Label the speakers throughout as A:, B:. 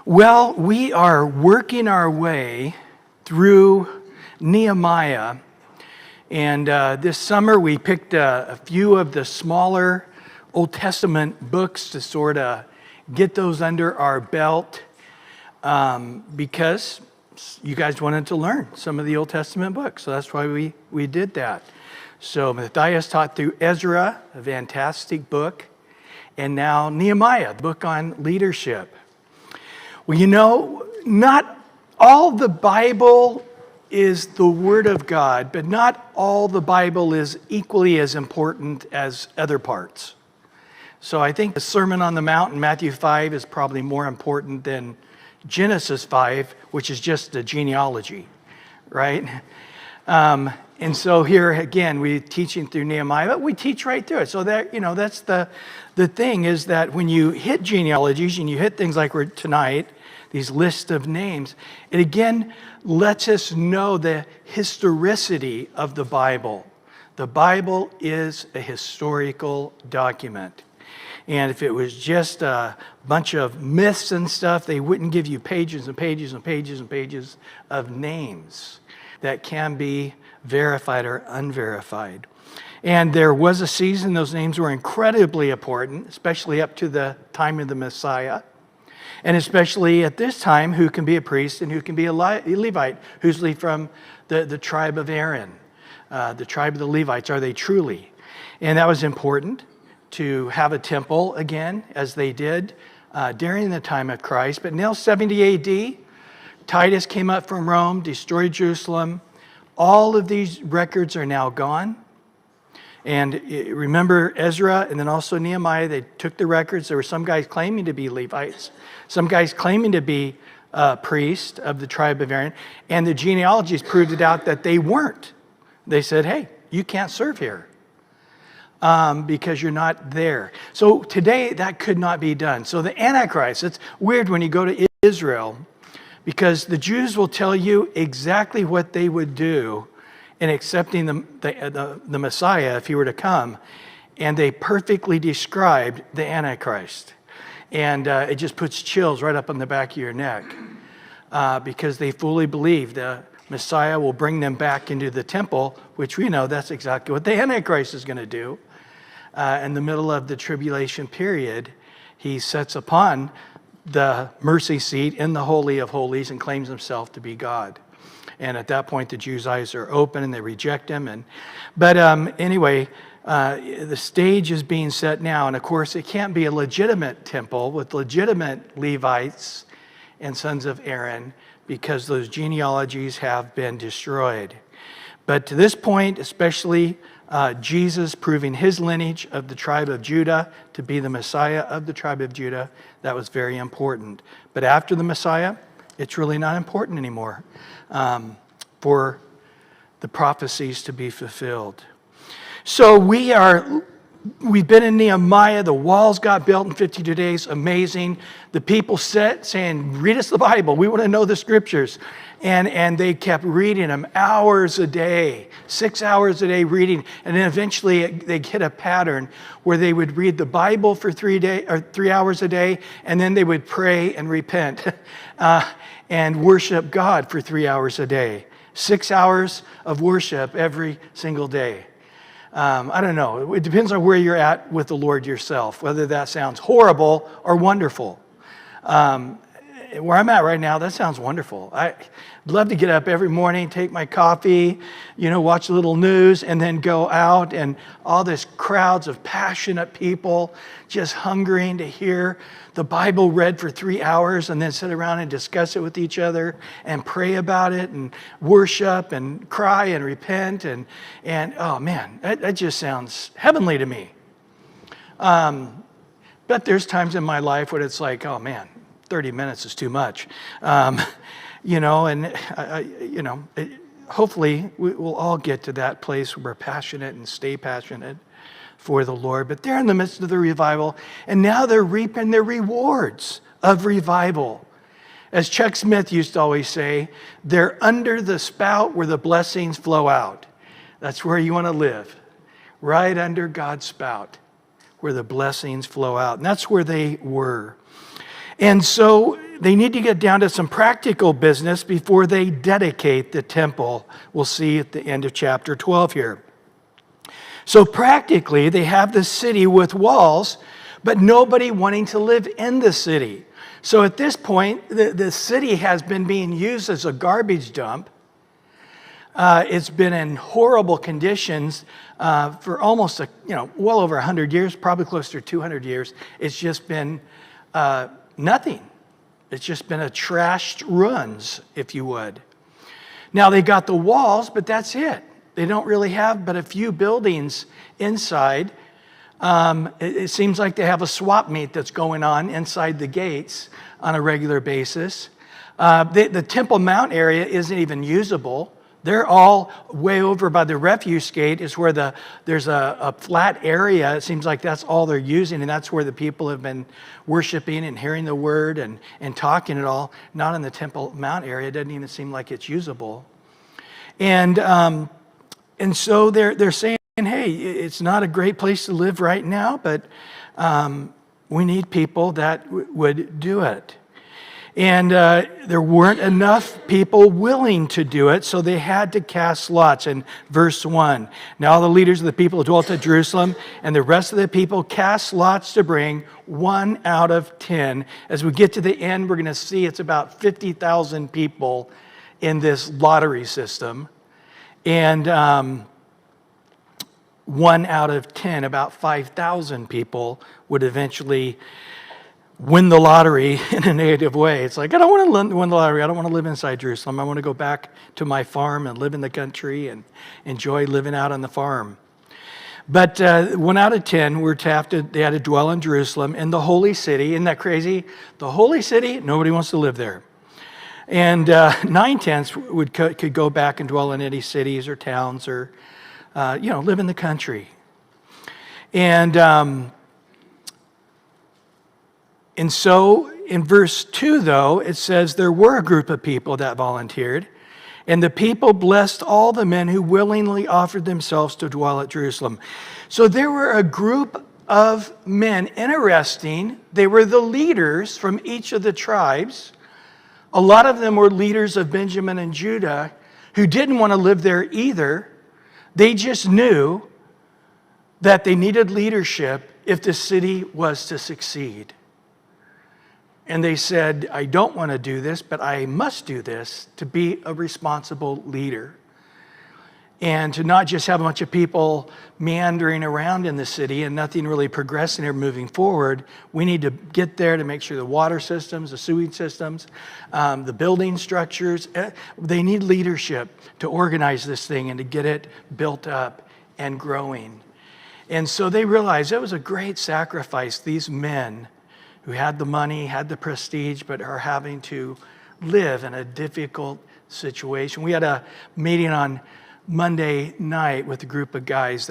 A: Well, we are working our way through Nehemiah, and this summer we picked a few of the smaller Old Testament books to sort of get those under our belt because you guys wanted to learn some of the Old Testament books, so that's why we did that. So Matthias taught through Ezra, a fantastic book, and now Nehemiah, the book on leadership. Well, you know, not all the Bible is the Word of God, but not all the Bible is equally as important as other parts. So I think the Sermon on the Mount in Matthew 5 is probably more important than Genesis 5, which is just a genealogy, right? And so here again, we're teaching through Nehemiah, but we teach right through it. So that, you know, that's the thing is that when you hit genealogies and you hit things like we're tonight, these lists of names, it again lets us know the historicity of the Bible. The Bible is a historical document. And if it was just a bunch of myths and stuff, they wouldn't give you pages and pages and pages and pages of names that can be verified or unverified. And there was a season those names were incredibly important, especially up to the time of the Messiah. And especially at this time, who can be a priest and who can be a Levite, who's from the tribe of Aaron, the tribe of the Levites, are they truly? And that was important to have a temple again, as they did during the time of Christ. But now 70 A.D., Titus came up from Rome, destroyed Jerusalem. All of these records are now gone. And remember Ezra and then also Nehemiah, they took the records. There were some guys claiming to be Levites, some guys claiming to be priests of the tribe of Aaron. And the genealogies proved it out that they weren't. They said, hey, you can't serve here because you're not there. So today that could not be done. So the Antichrist, it's weird when you go to Israel because the Jews will tell you exactly what they would do in accepting the Messiah if he were to come. And they perfectly described the Antichrist. And it just puts chills right up on the back of your neck because they fully believe the Messiah will bring them back into the temple, which we know that's exactly what the Antichrist is going to do. In the middle of the tribulation period, he sets upon the mercy seat in the Holy of Holies and claims himself to be God. And at that point, the Jews' eyes are open and they reject him. But anyway, the stage is being set now. And of course, it can't be a legitimate temple with legitimate Levites and sons of Aaron because those genealogies have been destroyed. But to this point, especially Jesus proving his lineage of the tribe of Judah to be the Messiah of the tribe of Judah, that was very important. But after the Messiah, it's really not important anymore for the prophecies to be fulfilled. So we've been in Nehemiah. The walls got built in 52 days. Amazing. The people saying, read us the Bible. We want to know the scriptures. And they kept reading them hours a day, 6 hours a day reading. And then eventually they hit a pattern where they would read the Bible for 3 hours a day, and then they would pray and repent and worship God for 3 hours a day. 6 hours of worship every single day. I don't know. It depends on where you're at with the Lord yourself, whether that sounds horrible or wonderful. Where I'm at right now, that sounds wonderful. I'd love to get up every morning, take my coffee, watch a little news, and then go out and all this crowds of passionate people just hungering to hear the Bible read for 3 hours and then sit around and discuss it with each other and pray about it and worship and cry and repent. And oh man, that just sounds heavenly to me. But there's times in my life when it's like, oh man, 30 minutes is too much, hopefully we'll all get to that place where we're passionate and stay passionate for the Lord. But they're in the midst of the revival, and now they're reaping their rewards of revival. As Chuck Smith used to always say, they're under the spout where the blessings flow out. That's where you want to live, right under God's spout, where the blessings flow out. And that's where they were. And so they need to get down to some practical business before they dedicate the temple. We'll see at the end of chapter 12 here. So practically, they have the city with walls, but nobody wanting to live in the city. So at this point, the city has been being used as a garbage dump. It's been in horrible conditions for almost well over 100 years, probably close to 200 years. It's just been nothing. It's just been a trashed ruins, if you would. Now they got the walls, but that's it. They don't really have but a few buildings inside. It seems like they have a swap meet that's going on inside the gates on a regular basis. The Temple Mount area isn't even usable. They're all way over by the refuse gate is where there's a flat area. It seems like that's all they're using, and that's where the people have been worshiping and hearing the word and talking it all. Not in the Temple Mount area. It doesn't even seem like it's usable. And so they're saying, hey, it's not a great place to live right now, but we need people that would do it. And there weren't enough people willing to do it, so they had to cast lots. In verse 1, now the leaders of the people who dwelt at Jerusalem and the rest of the people cast lots to bring 1 out of 10. As we get to the end, we're going to see it's about 50,000 people in this lottery system. And 1 out of 10, about 5,000 people, would eventually win the lottery in a negative way. It's like, I don't want to win the lottery. I don't want to live inside Jerusalem. I want to go back to my farm and live in the country and enjoy living out on the farm. But 1 out of 10 they had to dwell in Jerusalem, in the holy city. Isn't that crazy? The holy city, nobody wants to live there. And 9/10 could go back and dwell in any cities or towns or, live in the country. And so in verse 2, though, it says there were a group of people that volunteered, and the people blessed all the men who willingly offered themselves to dwell at Jerusalem. So there were a group of men. Interesting, they were the leaders from each of the tribes. A lot of them were leaders of Benjamin and Judah who didn't want to live there either. They just knew that they needed leadership if the city was to succeed. And they said, I don't want to do this, but I must do this to be a responsible leader. And to not just have a bunch of people meandering around in the city and nothing really progressing or moving forward. We need to get there to make sure the water systems, the sewage systems, the building structures, they need leadership to organize this thing and to get it built up and growing. And so they realized it was a great sacrifice. These men who had the money, had the prestige, but are having to live in a difficult situation. We had a meeting on Monday night with a group of guys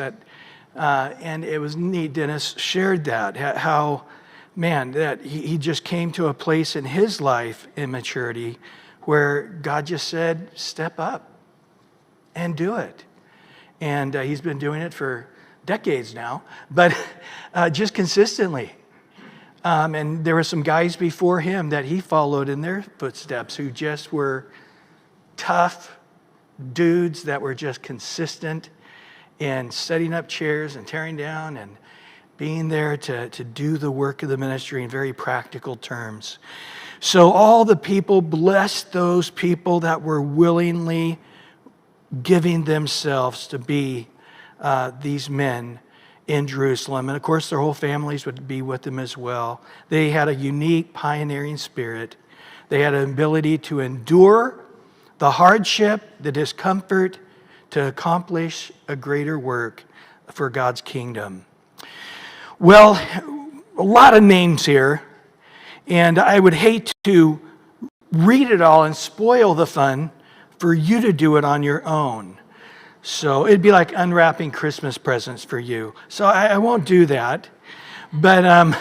A: and it was neat. Dennis shared that, how, man, that he just came to a place in his life in maturity where God just said, step up and do it. And he's been doing it for decades now, but just consistently. And there were some guys before him that he followed in their footsteps who just were tough dudes that were just consistent in setting up chairs and tearing down and being there to do the work of the ministry in very practical terms. So all the people blessed those people that were willingly giving themselves to be these men in Jerusalem. And of course, their whole families would be with them as well. They had a unique pioneering spirit. They had an ability to endure the hardship, the discomfort, to accomplish a greater work for God's kingdom. Well, a lot of names here, and I would hate to read it all and spoil the fun for you to do it on your own. So it'd be like unwrapping Christmas presents for you. So I won't do that. But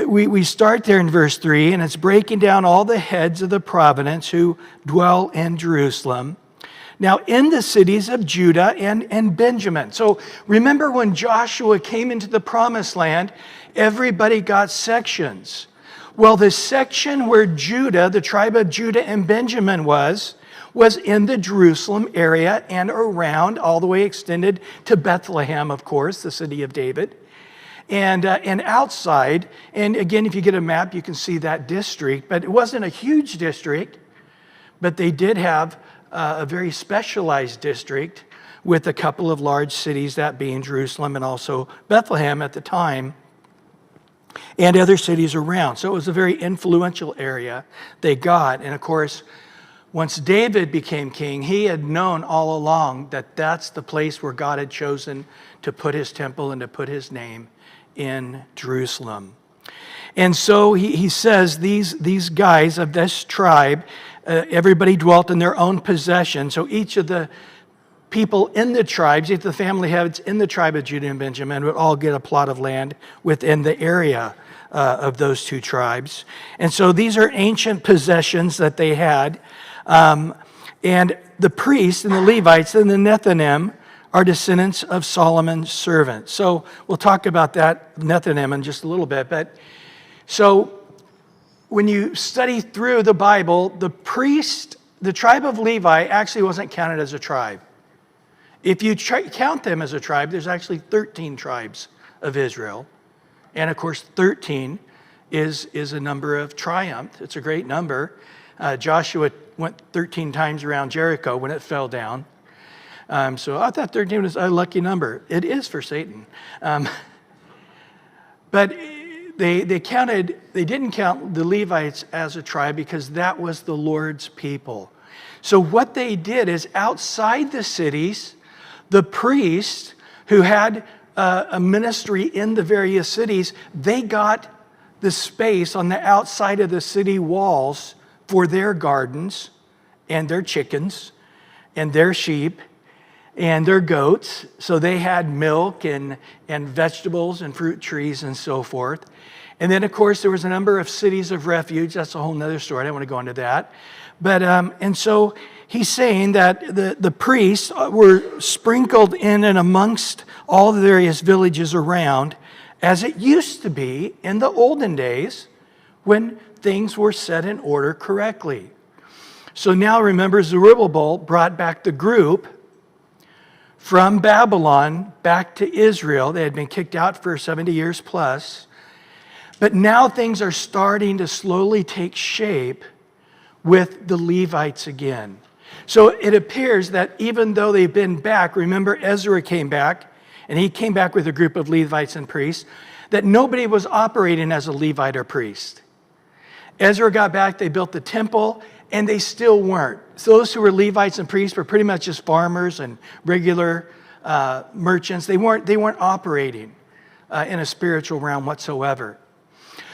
A: we start there in verse 3, and it's breaking down all the heads of the province who dwell in Jerusalem. Now, in the cities of Judah and Benjamin. So remember when Joshua came into the promised land, everybody got sections. Well, the section where Judah, the tribe of Judah and Benjamin was in the Jerusalem area and around, all the way extended to Bethlehem, of course, the city of David. And outside, and again, if you get a map, you can see that district, but it wasn't a huge district, but they did have a very specialized district with a couple of large cities, that being Jerusalem and also Bethlehem at the time, and other cities around. So it was a very influential area they got. And of course, once David became king, he had known all along that that's the place where God had chosen to put his temple and to put his name in Jerusalem. And so he says these guys of this tribe, everybody dwelt in their own possession. So each of the people in the tribes, each of the family heads in the tribe of Judah and Benjamin would all get a plot of land within the area of those two tribes. And so these are ancient possessions that they had. And the priests and the Levites and the Nethinim are descendants of Solomon's servants. So we'll talk about that, Nethinim, in just a little bit. But so when you study through the Bible, the tribe of Levi actually wasn't counted as a tribe. If you count them as a tribe, there's actually 13 tribes of Israel. And of course, 13 is a number of triumph. It's a great number. Joshua went 13 times around Jericho when it fell down. So I thought 13 was a lucky number. It is for Satan. But they didn't count the Levites as a tribe because that was the Lord's people. So what they did is outside the cities, the priests who had a ministry in the various cities, they got the space on the outside of the city walls for their gardens and their chickens and their sheep and their goats. So they had milk and vegetables and fruit trees and so forth. And then, of course, there was a number of cities of refuge. That's a whole nother story. I don't want to go into that. But, and so he's saying that the priests were sprinkled in and amongst all the various villages around, as it used to be in the olden days when things were set in order correctly. So now remember, Zerubbabel brought back the group from Babylon back to Israel. They had been kicked out for 70 years plus. But now things are starting to slowly take shape with the Levites again. So it appears that even though they've been back, remember Ezra came back, and he came back with a group of Levites and priests, that nobody was operating as a Levite or priest. Ezra got back, they built the temple, and they still weren't. So those who were Levites and priests were pretty much just farmers and regular merchants. They weren't operating in a spiritual realm whatsoever.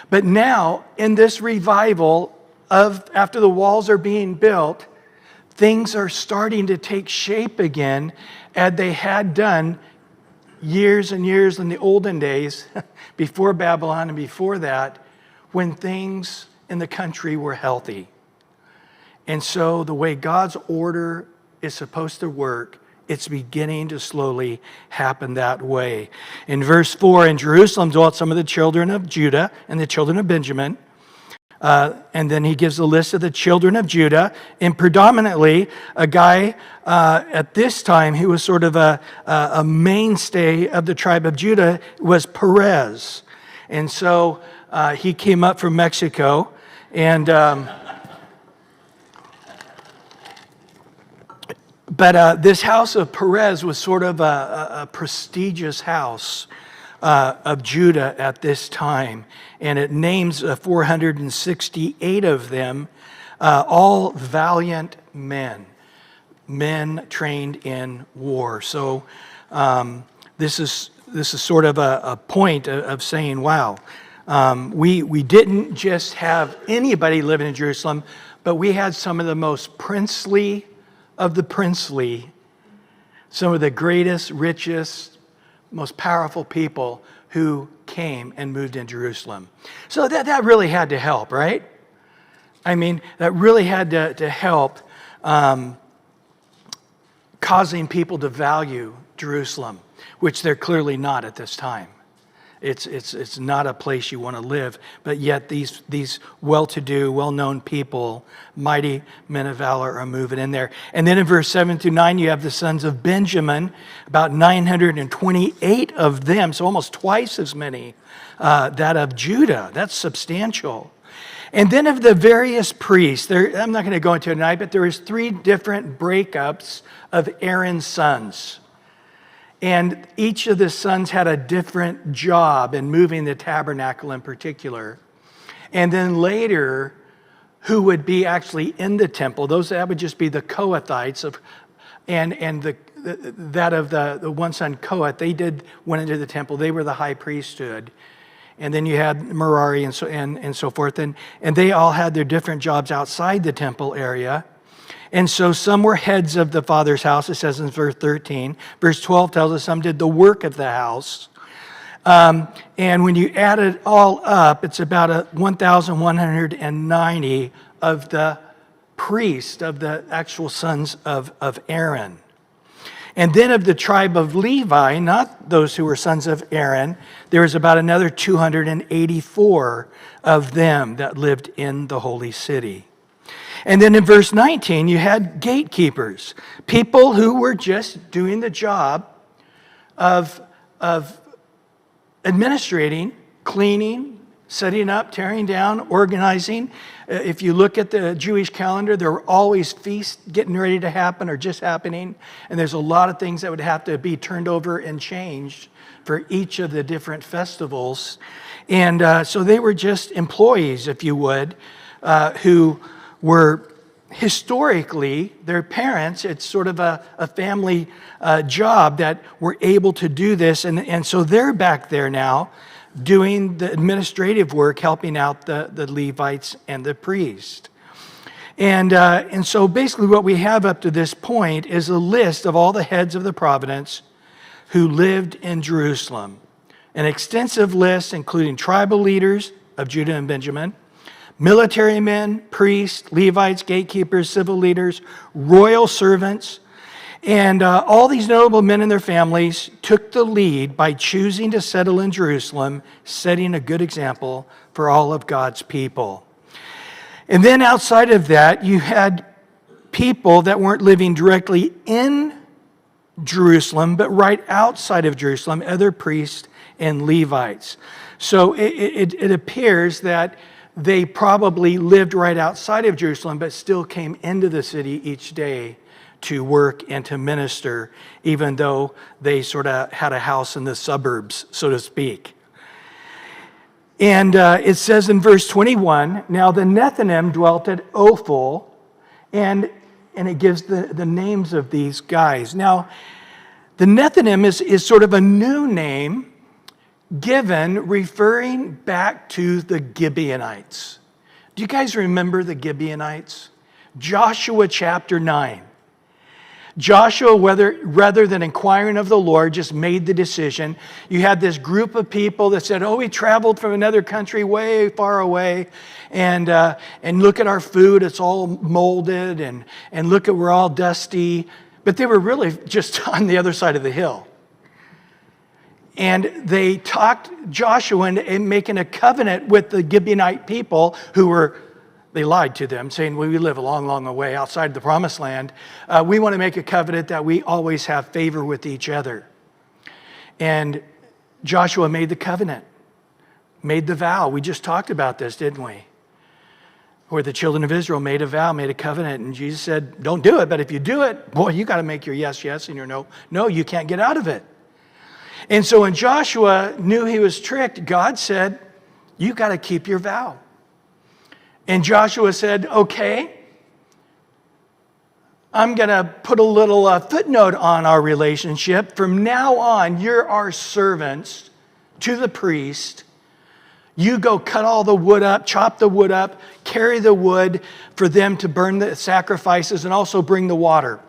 A: But now, in this revival after the walls are being built, things are starting to take shape again, as they had done years and years in the olden days, before Babylon and before that, when things in the country were healthy. And so the way God's order is supposed to work, it's beginning to slowly happen that way. In verse 4, in Jerusalem dwelt some of the children of Judah and the children of Benjamin. And then he gives a list of the children of Judah, and predominantly a guy at this time who was sort of a mainstay of the tribe of Judah was Perez. And so he came up from Mexico, and but this house of Perez was sort of a prestigious house of Judah at this time. And it names 468 of them, all valiant men trained in war. So this is sort of a point of saying, wow, we didn't just have anybody living in Jerusalem, but we had some of the most princely of the princely, some of the greatest, richest, most powerful people who came and moved in Jerusalem. So that really had to help, right? I mean, that really had to help causing people to value Jerusalem, which they're clearly not at this time. It's not a place you want to live. But yet these well-to-do, well-known people, mighty men of valor, are moving in there. And then in verse 7 through 9, you have the sons of Benjamin, about 928 of them, so almost twice as many that of Judah. That's substantial. And then of the various priests, I'm not going to go into it tonight, but there is 3 different breakups of Aaron's sons. And each of the sons had a different job in moving the tabernacle in particular. And then later, who would be actually in the temple, that would just be the Kohathites, and the one son Kohath, went into the temple. They were the high priesthood. And then you had Merari and so forth. And they all had their different jobs outside the temple area. And so some were heads of the father's house, it says in verse 13. Verse 12 tells us some did the work of the house. And when you add it all up, it's about 1,190 of the priests, of the actual sons of Aaron. And then of the tribe of Levi, not those who were sons of Aaron, there was about another 284 of them that lived in the holy city. And then in verse 19, you had gatekeepers, people who were just doing the job of administrating, cleaning, setting up, tearing down, organizing. If you look at the Jewish calendar, there were always feasts getting ready to happen or just happening. And there's a lot of things that would have to be turned over and changed for each of the different festivals. And so they were just employees, if you would, who were historically, their parents, it's sort of a family job that were able to do this. And so they're back there now doing the administrative work, helping out the Levites and the priest. And so basically what we have up to this point is a list of all the heads of the province who lived in Jerusalem. An extensive list including tribal leaders of Judah and Benjamin, military men, priests, Levites, gatekeepers, civil leaders, royal servants, and all these notable men and their families took the lead by choosing to settle in Jerusalem, setting a good example for all of God's people. And then outside of that, you had people that weren't living directly in Jerusalem, but right outside of Jerusalem, other priests and Levites. So it appears that they probably lived right outside of Jerusalem, but still came into the city each day to work and to minister, even though they sort of had a house in the suburbs, so to speak. And it says in verse 21, now the Nethinim dwelt at Ophel, and it gives the names of these guys. Now, the Nethinim is sort of a new name given referring back to the Gibeonites. Do you guys remember the Gibeonites? Joshua chapter 9. Joshua, rather than inquiring of the Lord, just made the decision. You had this group of people that said, we traveled from another country way far away, and look at our food, it's all molded, and look at we're all dusty. But they were really just on the other side of the hill. And they talked Joshua into making a covenant with the Gibeonite people they lied to them, saying, we live a long, long way outside the promised land. We want to make a covenant that we always have favor with each other. And Joshua made the covenant, made the vow. We just talked about this, didn't we? Where the children of Israel made a vow, made a covenant, and Jesus said, don't do it, but if you do it, boy, you got to make your yes, yes, and your no, no, you can't get out of it. And so when Joshua knew he was tricked, God said, you got to keep your vow. And Joshua said, okay, I'm going to put a little footnote on our relationship. From now on, you're our servants to the priest. You go cut all the wood up, chop the wood up, carry the wood for them to burn the sacrifices and also bring the water.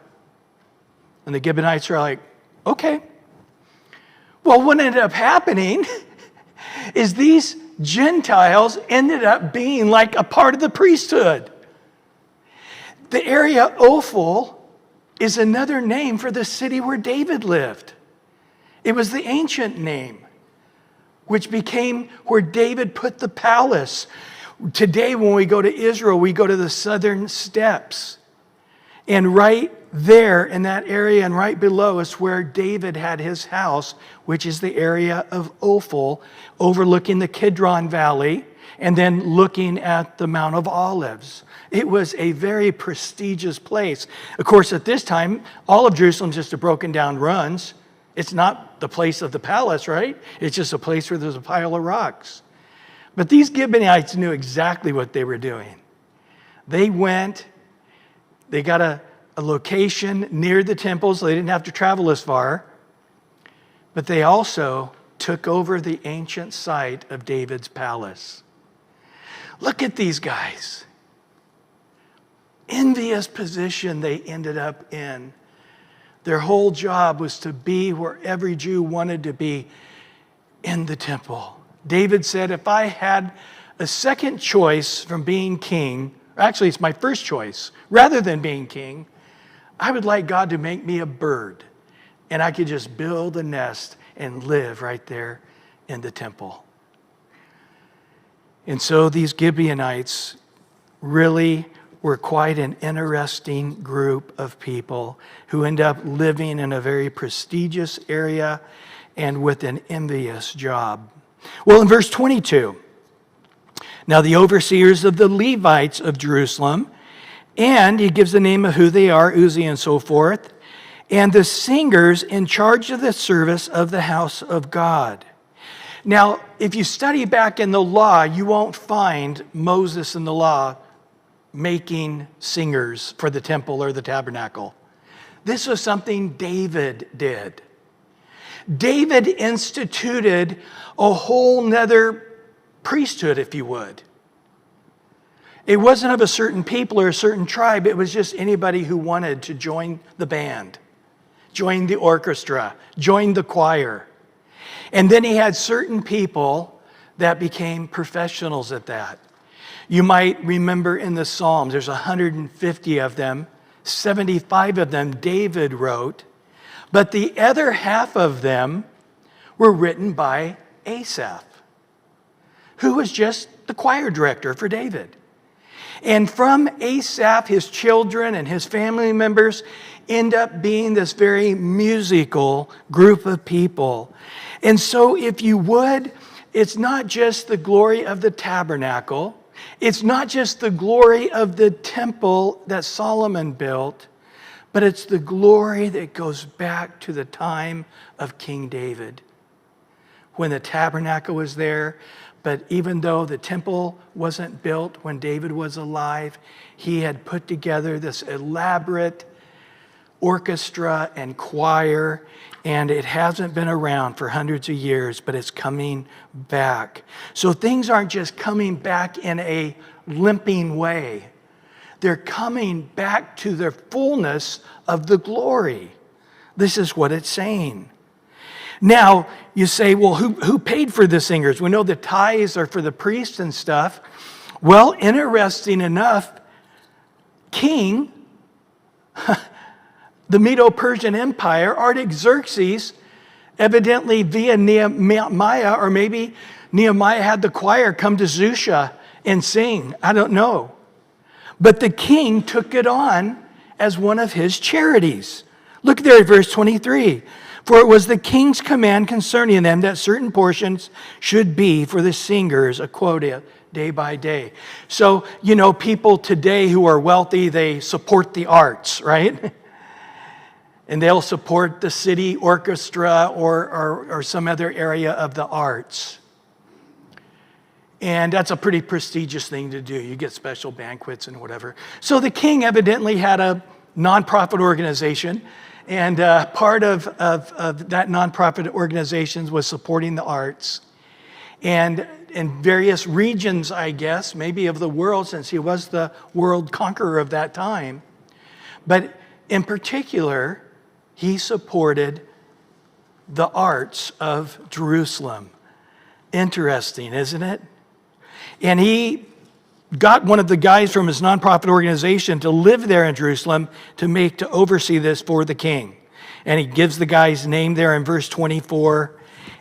A: And the Gibeonites are like, okay. Well, what ended up happening is these Gentiles ended up being like a part of the priesthood. The area Ophel is another name for the city where David lived. It was the ancient name. which became where David put the palace. Today, when we go to Israel, we go to the southern steps. And right there in that area and right below is where David had his house, which is the area of Ophel, overlooking the Kidron Valley and then looking at the Mount of Olives. It was a very prestigious place. Of course, at this time, all of Jerusalem's just a broken down ruins. It's not the place of the palace, right? It's just a place where there's a pile of rocks. But these Gibeonites knew exactly what they were doing. They went, they got a location near the temple, so they didn't have to travel as far. But they also took over the ancient site of David's palace. Look at these guys. Envious position they ended up in. Their whole job was to be where every Jew wanted to be, in the temple. David said, if I had a second choice from being king, actually it's my first choice, rather than being king, I would like God to make me a bird, and I could just build a nest and live right there in the temple. And so these Gibeonites really were quite an interesting group of people who end up living in a very prestigious area and with an envious job. Well, in verse 22, now the overseers of the Levites of Jerusalem, and he gives the name of who they are, Uzi and so forth, and the singers in charge of the service of the house of God. Now, if you study back in the law, you won't find Moses in the law making singers for the temple or the tabernacle. This was something David did. David instituted a whole nother priesthood, if you would. It wasn't of a certain people or a certain tribe. It was just anybody who wanted to join the band, join the orchestra, join the choir. And then he had certain people that became professionals at that. You might remember in the Psalms, there's 150 of them. 75 of them David wrote. But the other half of them were written by Asaph, who was just the choir director for David. And from Asaph, his children and his family members end up being this very musical group of people. And so if you would, it's not just the glory of the tabernacle. It's not just the glory of the temple that Solomon built, but it's the glory that goes back to the time of King David, when the tabernacle was there. But even though the temple wasn't built when David was alive, he had put together this elaborate orchestra and choir, and it hasn't been around for hundreds of years, but it's coming back. So things aren't just coming back in a limping way. They're coming back to their fullness of the glory. This is what it's saying. Now, you say, well, who paid for the singers? We know the tithes are for the priests and stuff. Well, interesting enough, King, the Medo-Persian Empire, Artaxerxes, evidently via Nehemiah, or maybe Nehemiah had the choir come to Zusha and sing. I don't know. But the king took it on as one of his charities. Look there at verse 23. For it was the king's command concerning them that certain portions should be for the singers, a quota day by day. So, people today who are wealthy, they support the arts, right? And they'll support the city orchestra or some other area of the arts. And that's a pretty prestigious thing to do. You get special banquets and whatever. So the king evidently had a nonprofit organization, and part of that nonprofit organization was supporting the arts. And in various regions, I guess, maybe of the world, since he was the world conqueror of that time. But in particular, he supported the arts of Jerusalem. Interesting, isn't it? And he got one of the guys from his nonprofit organization to live there in Jerusalem to oversee this for the king. And he gives the guy's name there in verse 24.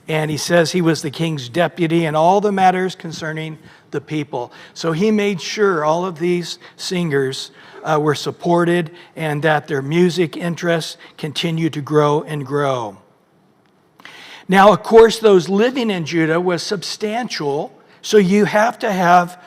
A: And he says he was the king's deputy in all the matters concerning the people. So he made sure all of these singers were supported and that their music interests continued to grow and grow. Now, of course, those living in Judah was substantial, so you have to have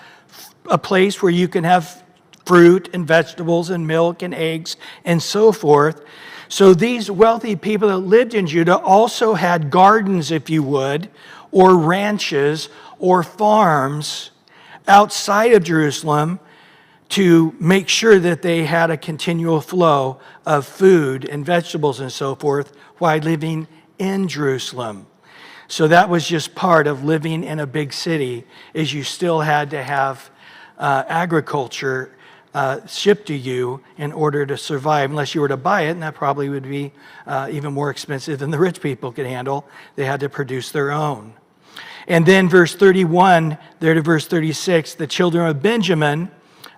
A: a place where you can have fruit and vegetables and milk and eggs and so forth. So these wealthy people that lived in Judah also had gardens, if you would, or ranches or farms outside of Jerusalem to make sure that they had a continual flow of food and vegetables and so forth while living in Jerusalem. So that was just part of living in a big city, is you still had to have agriculture shipped to you in order to survive, unless you were to buy it, and that probably would be even more expensive than the rich people could handle. They had to produce their own. And then verse 31, there to verse 36, the children of Benjamin,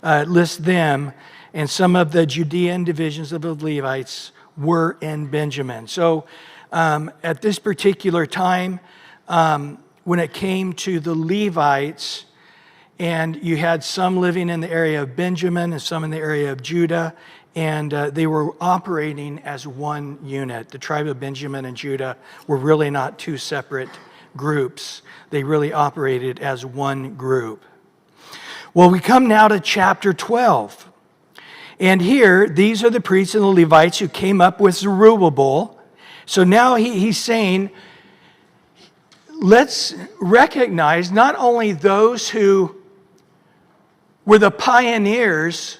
A: list them, and some of the Judean divisions of the Levites were in Benjamin. So at this particular time, when it came to the Levites, and you had some living in the area of Benjamin and some in the area of Judah, and they were operating as one unit. The tribe of Benjamin and Judah were really not two separate groups. They really operated as one group. Well, we come now to chapter 12. And here, these are the priests and the Levites who came up with Zerubbabel. So now he's saying, let's recognize not only those who were the pioneers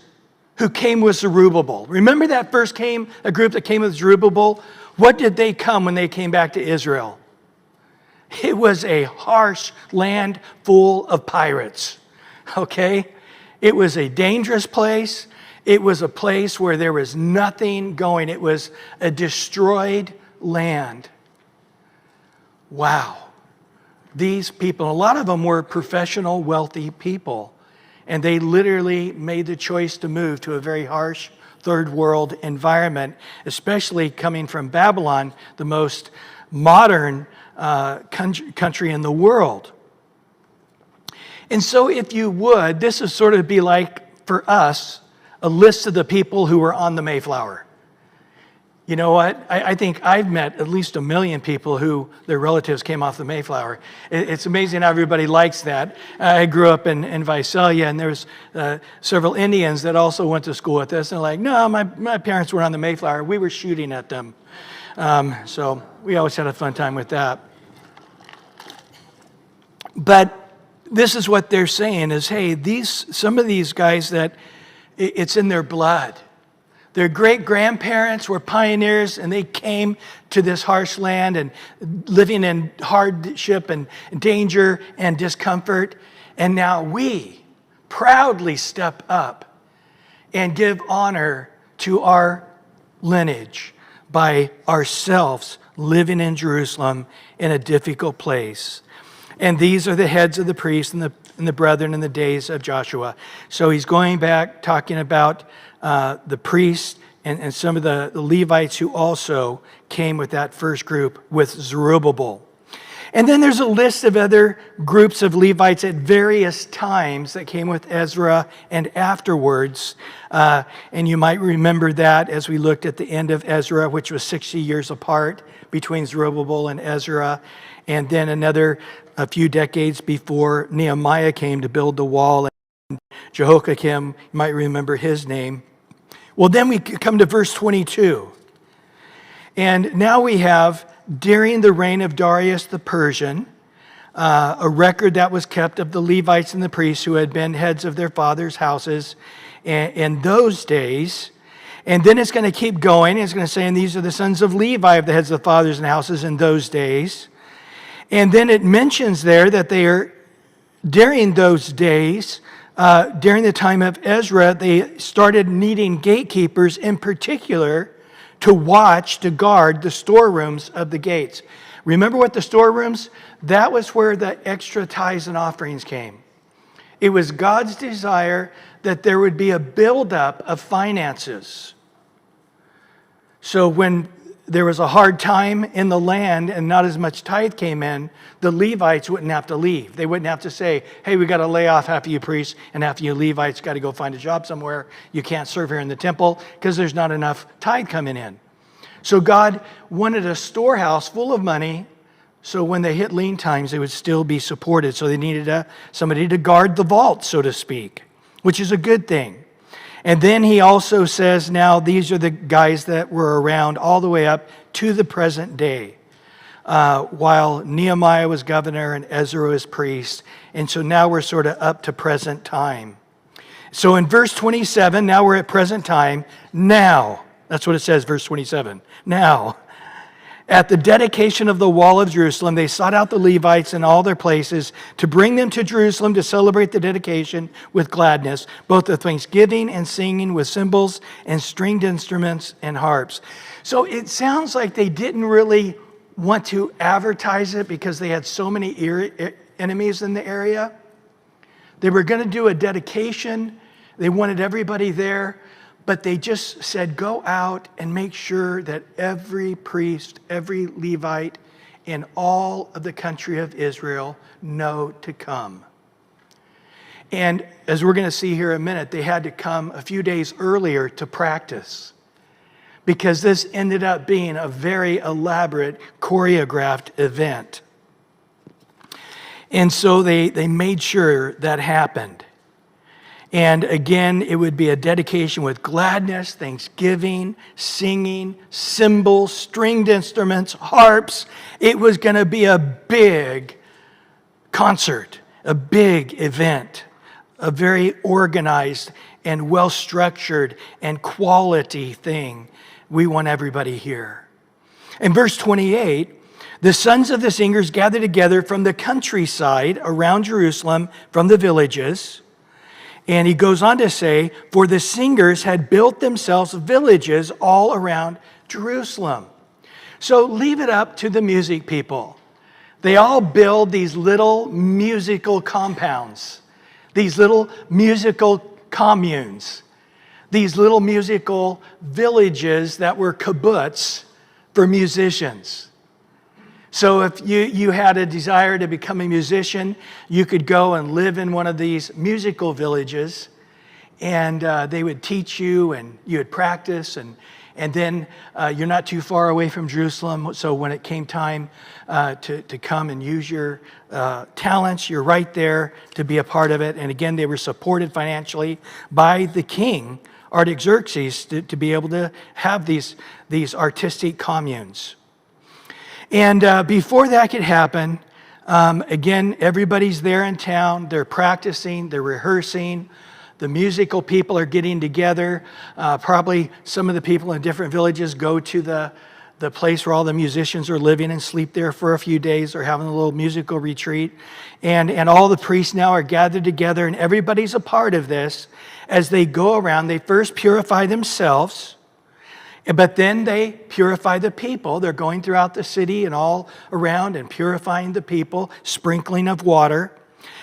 A: who came with Zerubbabel. Remember that first a group that came with Zerubbabel? What did they come when they came back to Israel? It was a harsh land full of pirates, okay? It was a dangerous place. It was a place where there was nothing going. It was a destroyed land. Wow. These people, a lot of them were professional, wealthy people. And they literally made the choice to move to a very harsh third world environment, especially coming from Babylon, the most modern country in the world. And so if you would, this would sort of be like, for us, a list of the people who were on the Mayflower. You know what? I think I've met at least 1 million people who their relatives came off the Mayflower. It's amazing how everybody likes that. I grew up in Visalia, and there's several Indians that also went to school with us. And they're like, no, my parents were on the Mayflower. We were shooting at them. So we always had a fun time with that. But this is what they're saying is, hey, some of these guys that it's in their blood. Their great-grandparents were pioneers, and they came to this harsh land and living in hardship and danger and discomfort. And now we proudly step up and give honor to our lineage by ourselves living in Jerusalem in a difficult place. And these are the heads of the priests and the brethren in the days of Joshua. So he's going back talking about the priests and some of the Levites who also came with that first group with Zerubbabel. And then there's a list of other groups of Levites at various times that came with Ezra and afterwards. And you might remember that as we looked at the end of Ezra, which was 60 years apart between Zerubbabel and Ezra. And then a few decades before Nehemiah came to build the wall. And Jehoiakim, you might remember his name. Well, then we come to verse 22. And now we have, during the reign of Darius the Persian, a record that was kept of the Levites and the priests who had been heads of their fathers' houses in those days. And then it's going to keep going. It's going to say, and these are the sons of Levi of the heads of the fathers and houses in those days. And then it mentions there that they are, during those days, during the time of Ezra, they started needing gatekeepers in particular to guard the storerooms of the gates. Remember what the storerooms? That was where the extra tithes and offerings came. It was God's desire that there would be a buildup of finances. So when there was a hard time in the land and not as much tithe came in, the Levites wouldn't have to leave. They wouldn't have to say, hey, we got to lay off half of you priests and half of you Levites got to go find a job somewhere. You can't serve here in the temple because there's not enough tithe coming in. So God wanted a storehouse full of money so when they hit lean times, they would still be supported. So they needed somebody to guard the vault, so to speak, which is a good thing. And then he also says, now these are the guys that were around all the way up to the present day, while Nehemiah was governor and Ezra was priest. And so now we're sort of up to present time. So in verse 27, now we're at present time. Now, that's what it says, verse 27. Now, at the dedication of the wall of Jerusalem, they sought out the Levites in all their places to bring them to Jerusalem to celebrate the dedication with gladness, both of thanksgiving and singing with cymbals and stringed instruments and harps. So it sounds like they didn't really want to advertise it because they had so many enemies in the area. They were going to do a dedication. They wanted everybody there. But they just said, go out and make sure that every priest, every Levite in all of the country of Israel know to come. And as we're going to see here in a minute, they had to come a few days earlier to practice because this ended up being a very elaborate, choreographed event. And so they made sure that happened. And again, it would be a dedication with gladness, thanksgiving, singing, cymbals, stringed instruments, harps. It was going to be a big concert, a big event, a very organized and well-structured and quality thing. We want everybody here. In verse 28, the sons of the singers gathered together from the countryside around Jerusalem, from the villages. And he goes on to say, for the singers had built themselves villages all around Jerusalem. So leave it up to the music people. They all build these little musical compounds, these little musical communes, these little musical villages that were kibbutz for musicians. So if you had a desire to become a musician, you could go and live in one of these musical villages, and they would teach you, and you would practice, and then you're not too far away from Jerusalem, so when it came time to come and use your talents, you're right there to be a part of it. And again, they were supported financially by the king, Artaxerxes, to be able to have these artistic communes. And before that could happen, again, everybody's there in town. They're practicing, they're rehearsing. The musical people are getting together. Probably some of the people in different villages go to the place where all the musicians are living and sleep there for a few days or having a little musical retreat. And all the priests now are gathered together, and everybody's a part of this. As they go around, they first purify themselves, but then they purify the people. They're going throughout the city and all around and purifying the people, sprinkling of water.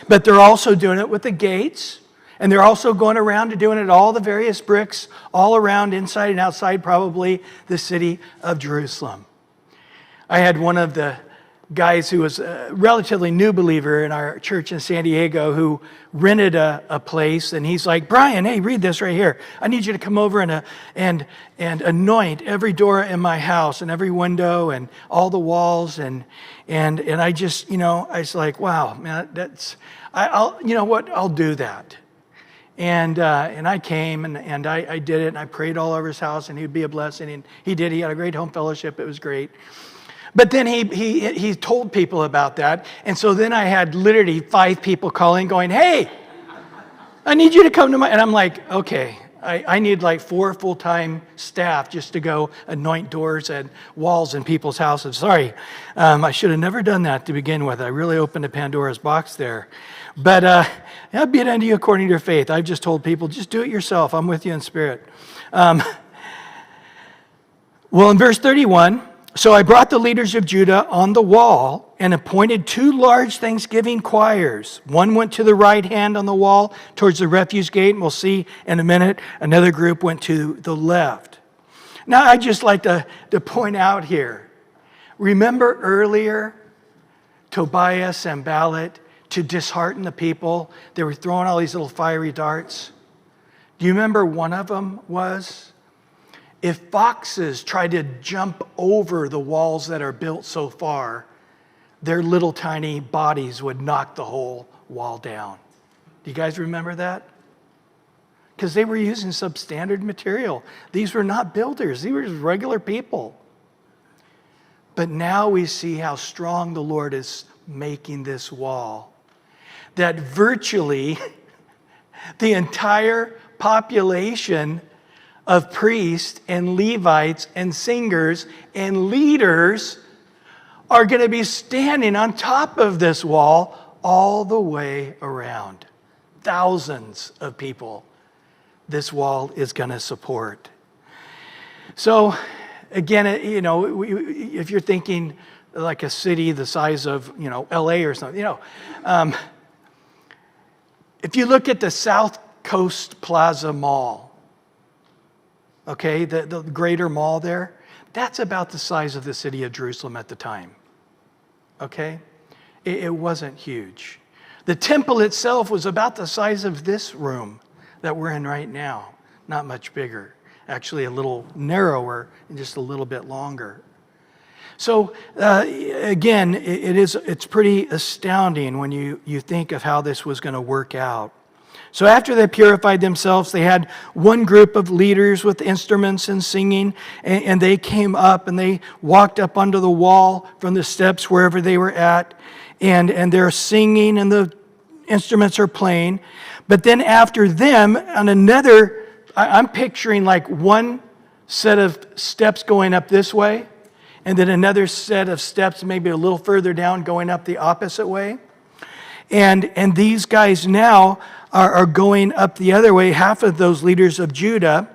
A: But they're also doing it with the gates. And they're also going around and doing it all the various bricks all around, inside and outside, probably the city of Jerusalem. I had one of the guys who was a relatively new believer in our church in San Diego who rented a place, and he's like, Bryan, hey, read this right here. I need you to come over and anoint every door in my house and every window and all the walls, and I just, I was like, wow, man, I'll do that. And I came and I did it, and I prayed all over his house, and he'd be a blessing, and he did. He had a great home fellowship. It was great. But then he told people about that. And so then I had literally 5 people calling going, hey, I need you to come to my... And I'm like, okay, I need like 4 full-time staff just to go anoint doors and walls in people's houses. Sorry, I should have never done that to begin with. I really opened a Pandora's box there. But I'll be it unto you according to your faith. I've just told people, just do it yourself. I'm with you in spirit. Well, in verse 31... So I brought the leaders of Judah on the wall and appointed 2 large thanksgiving choirs. One went to the right hand on the wall towards the refuse gate, and we'll see in a minute. Another group went to the left. Now, I'd just like to point out here, remember earlier, Tobiah, Sanballat, to dishearten the people, they were throwing all these little fiery darts. Do you remember one of them was, if foxes try to jump over the walls that are built so far, their little tiny bodies would knock the whole wall down. Do you guys remember that? Because they were using substandard material. These were not builders. These were just regular people. But now we see how strong the Lord is making this wall. That virtually the entire population of priests and Levites and singers and leaders are going to be standing on top of this wall all the way around. Thousands of people this wall is going to support. So again, if you're thinking like a city the size of, LA or something, if you look at the South Coast Plaza Mall, okay, the greater mall there, that's about the size of the city of Jerusalem at the time, okay? It wasn't huge. The temple itself was about the size of this room that we're in right now, not much bigger, actually a little narrower and just a little bit longer. So again, it's pretty astounding when you think of how this was going to work out. So after they purified themselves, they had one group of leaders with instruments and singing, and they came up and they walked up onto the wall from the steps wherever they were at, and they're singing and the instruments are playing. But then after them, on another, I'm picturing like one set of steps going up this way, and then another set of steps maybe a little further down going up the opposite way. And these guys now are going up the other way, half of those leaders of Judah.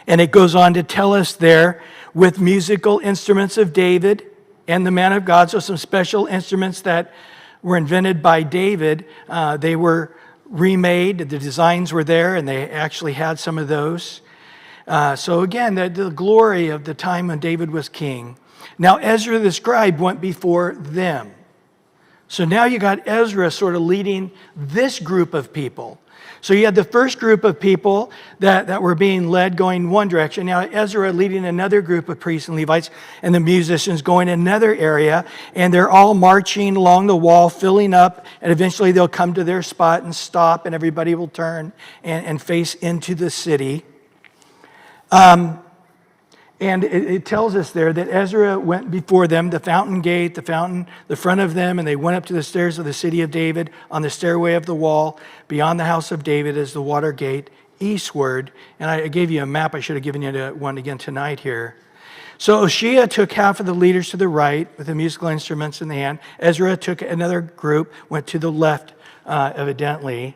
A: And it goes on to tell us there, with musical instruments of David and the man of God, so some special instruments that were invented by David. They were remade, the designs were there, and they actually had some of those. So again, the glory of the time when David was king. Now Ezra the scribe went before them. So now you got Ezra sort of leading this group of people. So you had the first group of people that were being led going one direction. Now Ezra leading another group of priests and Levites, and the musicians going in another area, and they're all marching along the wall, filling up, and eventually they'll come to their spot and stop, and everybody will turn and face into the city. And it tells us there that Ezra went before them, the fountain gate, the front of them, and they went up to the stairs of the city of David. On the stairway of the wall, beyond the house of David is the water gate, eastward. And I gave you a map. I should have given you one again tonight here. So Oshea took half of the leaders to the right with the musical instruments in the hand. Ezra took another group, went to the left, evidently.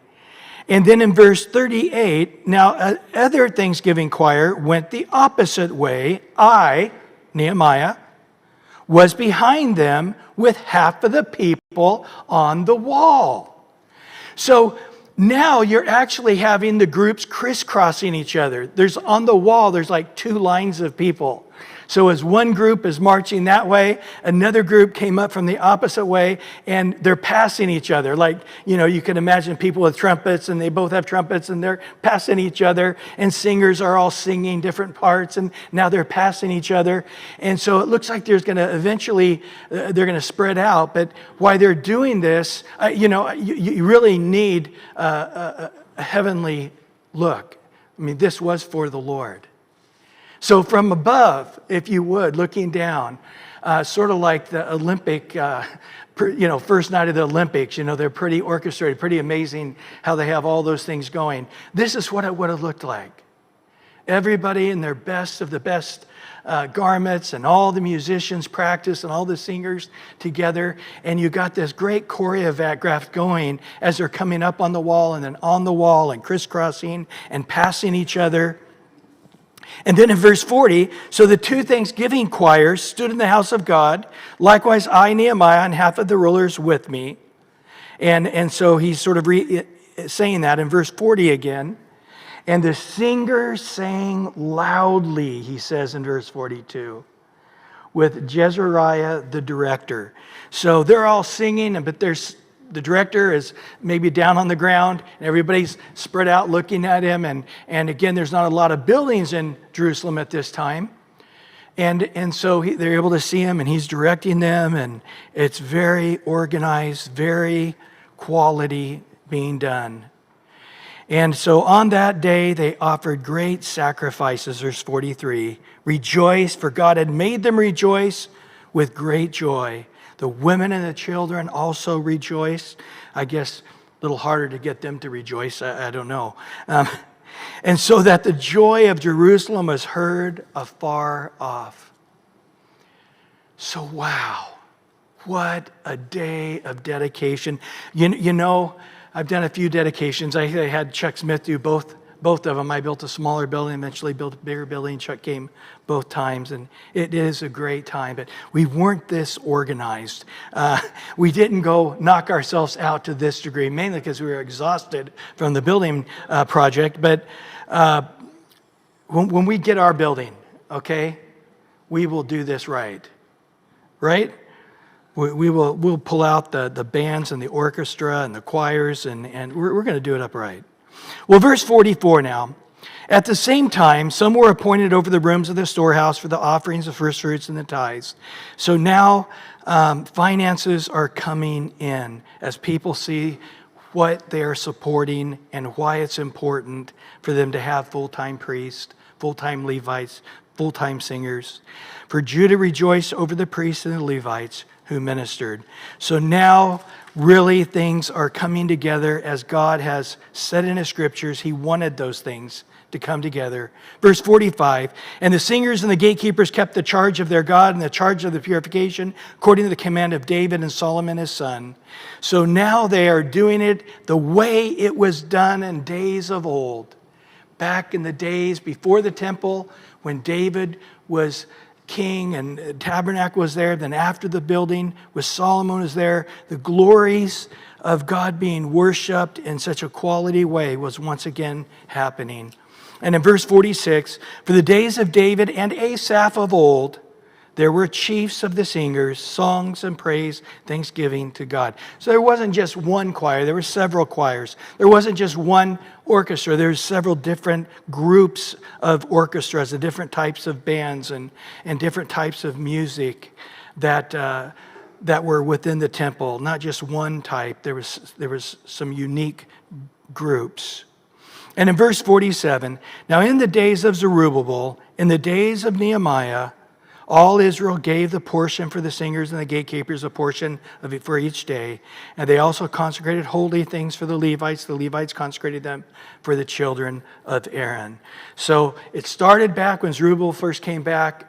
A: And then in verse 38, now other Thanksgiving choir went the opposite way. I, Nehemiah, was behind them with half of the people on the wall. So now you're actually having the groups crisscrossing each other. On the wall, there's like two lines of people. So as one group is marching that way, another group came up from the opposite way, and they're passing each other. Like, you can imagine people with trumpets, and they both have trumpets, and they're passing each other, and singers are all singing different parts, and now they're passing each other. And so it looks like there's going to eventually, they're going to spread out. But while they're doing this, you really need a heavenly look. I mean, this was for the Lord. So from above, if you would, looking down, sort of like the Olympic, first night of the Olympics, they're pretty orchestrated, pretty amazing how they have all those things going. This is what it would have looked like. Everybody in their best of the best garments, and all the musicians practice, and all the singers together, and you got this great choreograph going as they're coming up on the wall and then on the wall and crisscrossing and passing each other. And then in verse 40, so the two Thanksgiving choirs stood in the house of God. Likewise, I, Nehemiah, and half of the rulers with me. And so he's sort of saying that in verse 40 again. And the singers sang loudly, he says in verse 42, with Jezariah the director. So they're all singing, but the director is maybe down on the ground, and everybody's spread out looking at him. And again, there's not a lot of buildings in Jerusalem at this time. And so they're able to see him, and he's directing them, and it's very organized, very quality being done. And so on that day, they offered great sacrifices, verse 43. Rejoice, for God had made them rejoice with great joy. The women and the children also rejoiced. I guess a little harder to get them to rejoice, I don't know. And so that the joy of Jerusalem was heard afar off. So wow, what a day of dedication. You know, I've done a few dedications. I had Chuck Smith do both of them. I built a smaller building, eventually built a bigger building. Chuck came both times, and it is a great time. But we weren't this organized. We didn't go knock ourselves out to this degree, mainly because we were exhausted from the building project. But when we get our building, okay, we will do this right? We'll pull out the bands and the orchestra and the choirs, and we're going to do it upright. Well, verse 44 now. At the same time, some were appointed over the rooms of the storehouse for the offerings of first fruits and the tithes. So now finances are coming in as people see what they are supporting and why it's important for them to have full-time priests, full-time Levites, full-time singers. For Judah rejoiced over the priests and the Levites who ministered. So now really things are coming together as God has said in his scriptures. He wanted those things to come together. Verse 45, and the singers and the gatekeepers kept the charge of their God and the charge of the purification according to the command of David and Solomon his son. So now they are doing it the way it was done in days of old. Back in the days before the temple, when David was king and the tabernacle was there, then after the building with Solomon was there, the glories of God being worshiped in such a quality way was once again happening. And in verse 46, for the days of David and Asaph of old, there were chiefs of the singers, songs and praise, thanksgiving to God. So there wasn't just one choir, there were several choirs. There wasn't just one orchestra, there's several different groups of orchestras, and different types of bands and different types of music that were within the temple. Not just one type, there was some unique groups. And in verse 47, now in the days of Zerubbabel, in the days of Nehemiah, all Israel gave the portion for the singers and the gatekeepers, a portion of it for each day. And they also consecrated holy things for the Levites. The Levites consecrated them for the children of Aaron. So it started back when Zerubbabel first came back,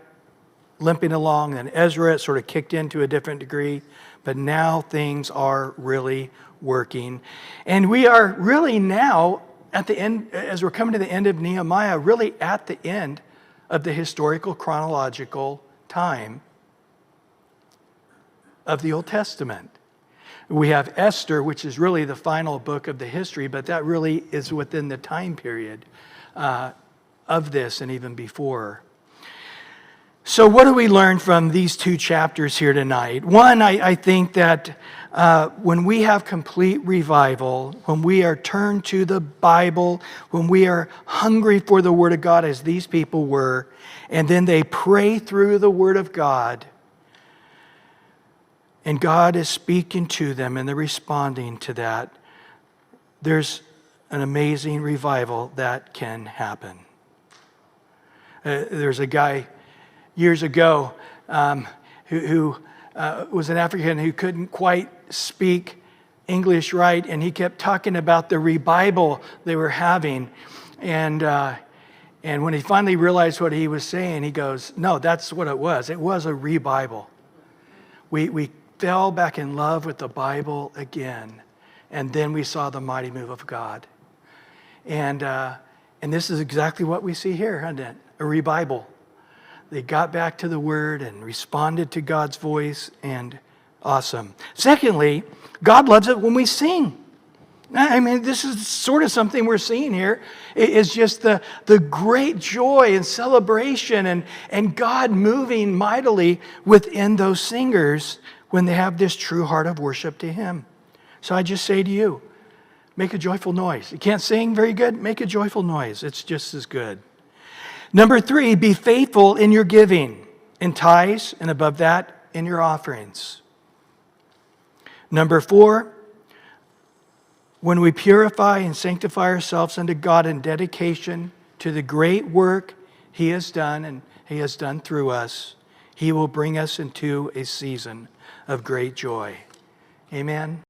A: limping along. And Ezra, it sort of kicked in to a different degree. But now things are really working. And we are really now at the end, as we're coming to the end of Nehemiah, really at the end of the historical chronological time of the Old Testament. We have Esther, which is really the final book of the history, but that really is within the time period of this and even before. So what do we learn from these two chapters here tonight? One, I think that when we have complete revival, when we are turned to the Bible, when we are hungry for the Word of God as these people were, and then they pray through the Word of God, and God is speaking to them and they're responding to that, there's an amazing revival that can happen. There's a guy years ago who was an African who couldn't quite speak English right, and he kept talking about the revival they were having. And when he finally realized what he was saying, he goes, no, that's what it was. It was a revival. We fell back in love with the Bible again, and then we saw the mighty move of God. And this is exactly what we see here, isn't it? A revival. They got back to the Word and responded to God's voice, and awesome. Secondly, God loves it when we sing. I mean, this is sort of something we're seeing here. It's just the great joy and celebration and God moving mightily within those singers when they have this true heart of worship to Him. So I just say to you, make a joyful noise. You can't sing very good? Make a joyful noise. It's just as good. Number 3, be faithful in your giving, in tithes, and above that, in your offerings. Number 4, when we purify and sanctify ourselves unto God in dedication to the great work He has done and He has done through us, He will bring us into a season of great joy. Amen.